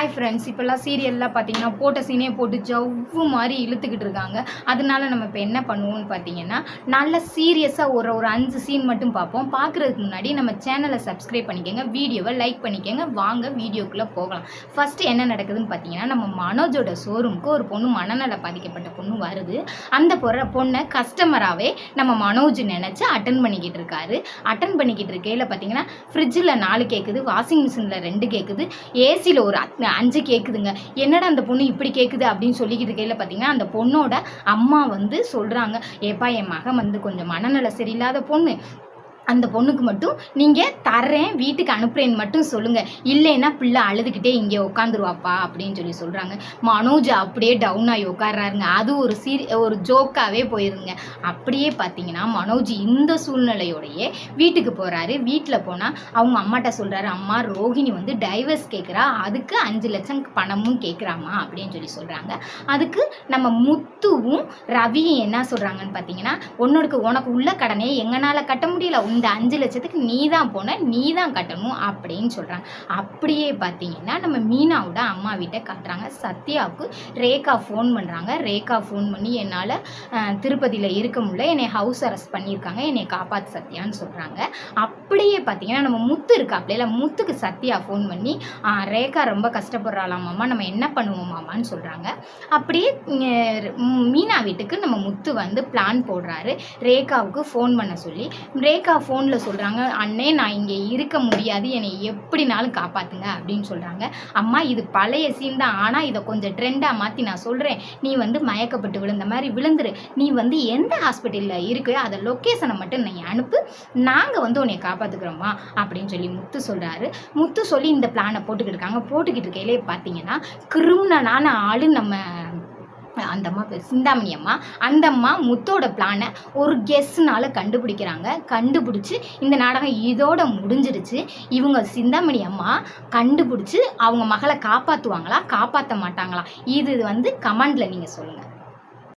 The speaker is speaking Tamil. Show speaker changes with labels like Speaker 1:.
Speaker 1: ஹாய் ஃப்ரெண்ட்ஸ், இப்போல்லாம் சீரியல்லாம் பார்த்தீங்கன்னா போட்ட சீனே போட்டு ஜவ்வு மாதிரி இழுத்துக்கிட்டு இருக்காங்க. அதனால நம்ம இப்போ என்ன பண்ணுவோம்னு பார்த்தீங்கன்னா, நல்ல சீரியஸாக ஒரு 5 சீன் மட்டும் பார்ப்போம். பார்க்குறதுக்கு முன்னாடி நம்ம சேனலை சப்ஸ்கிரைப் பண்ணிக்கோங்க, வீடியோவை லைக் பண்ணிக்கோங்க. வாங்க வீடியோக்குள்ளே போகலாம். ஃபஸ்ட்டு என்ன நடக்குதுன்னு பார்த்தீங்கன்னா, நம்ம மனோஜோட ஷோரூமுக்கு ஒரு பொண்ணு மனநல பாதிக்கப்பட்ட பொண்ணு வருது. அந்த பொண்ணை கஸ்டமராகவே நம்ம மனோஜ் நினச்சி அட்டன் பண்ணிக்கிட்டு இருக்காரு. அட்டன் பண்ணிக்கிட்டு இருக்கையில் பார்த்தீங்கன்னா, ஃப்ரிட்ஜில் 4 கேட்குது, வாஷிங் மிஷினில் 2 கேட்குது, ஏசியில் ஒரு 5 கேட்குதுங்க. என்னடா அந்த பொண்ணு இப்படி கேட்குது அப்படின்னு சொல்லிக்கிட்டு இருக்கையில் பார்த்தீங்கன்னா, அந்த பொண்ணோட அம்மா வந்து சொல்கிறாங்க, ஏப்பா என் மகன் வந்து கொஞ்சம் மனநல சரியில்லாத பொண்ணு, அந்த பொண்ணுக்கு மட்டும் நீங்கள் தர்றேன் வீட்டுக்கு அனுப்புறேன்னு மட்டும் சொல்லுங்கள், இல்லைன்னா பிள்ளை அழுதுகிட்டே இங்கே உட்காந்துருவாப்பா அப்படின்னு சொல்கிறாங்க. மனோஜ் அப்படியே டவுன் ஆகி உட்கார்றாருங்க. அது ஒரு ஜோக்காகவே போயிருங்க. அப்படியே பார்த்தீங்கன்னா மனோஜ் இந்த சூழ்நிலையோடையே வீட்டுக்கு போகிறாரு. வீட்டில் போனால் அவங்க அம்மாட்ட சொல்கிறாரு, அம்மா ரோஹிணி வந்து டைவர்ஸ் கேட்குறா, அதுக்கு 5 லட்சம் பணமும் கேட்குறாம்மா அப்படின்னு சொல்கிறாங்க. அதுக்கு நம்ம முத்துவும் ரவியும் என்ன சொல்கிறாங்கன்னு பார்த்தீங்கன்னா, உனக்கு உள்ள கடனே எங்களால் கட்ட முடியல, இந்த 5 லட்சத்துக்கு நீ தான் போன, நீ தான் கட்டணும் அப்படின்னு சொல்கிறாங்க. அப்படியே பார்த்தீங்கன்னா நம்ம மீனாவோட அம்மா வீட்டை காட்டுறாங்க. சத்யாவுக்கு ரேகா ஃபோன் பண்ணுறாங்க. ரேகா ஃபோன் பண்ணி என்னால் திருப்பதியில் இருக்க முடியல, என்னை ஹவுஸ் அரெஸ்ட் பண்ணியிருக்காங்க, என்னை காப்பாற்று சத்யான்னு சொல்கிறாங்க. அப்படியே பார்த்தீங்கன்னா நம்ம முத்து இருக்காப்ல, முத்துக்கு சத்யா ஃபோன் பண்ணி ரேகா ரொம்ப கஷ்டப்படுறாளாமாம்மா, நம்ம என்ன பண்ணுவோமாமான்னு சொல்கிறாங்க. அப்படியே மீனா வீட்டுக்கு நம்ம முத்து வந்து பிளான் போடுறாரு, ரேகாவுக்கு ஃபோன் பண்ண சொல்லி. ரேகா ஃபோனில் சொல்கிறாங்க, அண்ணே நான் இங்கே இருக்க முடியாது, என்னை எப்படினாலும் காப்பாற்றுங்க அப்படின்னு சொல்கிறாங்க. அம்மா இது பழைய சீன் தான், ஆனால் இதை கொஞ்சம் ட்ரெண்டாக மாற்றி நான் சொல்கிறேன், நீ வந்து மயக்கப்பட்டு விழுந்த மாதிரி விழுந்துரு, நீ வந்து எந்த ஹாஸ்பிட்டலில் இருக்கோ அதை லொக்கேஷனை மட்டும் நீ அனுப்பு, நாங்கள் வந்து உன்னை காப்பாற்றுக்கிறோம்மா அப்படின்னு சொல்லி முத்து சொல்கிறாரு. முத்து சொல்லி இந்த பிளானை போட்டுக்கிட்டு இருக்காங்க. போட்டுக்கிட்டு இருக்கையிலே பார்த்தீங்கன்னா கிரிமினலான ஆள் நம்ம அந்த அம்மா பேர் சிந்தாமணி அம்மா. அந்த அம்மா முத்தோட பிளானை ஒரு கெஸ்னால கண்டுபிடிக்கிறாங்க. கண்டுபிடிச்சி இந்த நாடகம் இதோட முடிஞ்சிருச்சு. இவங்க சிந்தாமணி அம்மா கண்டுபிடிச்சி அவங்க மகளை காப்பாற்றுவாங்களா காப்பாற்ற மாட்டாங்களா, இது வந்து கமெண்டில் நீங்கள் சொல்லுங்கள்.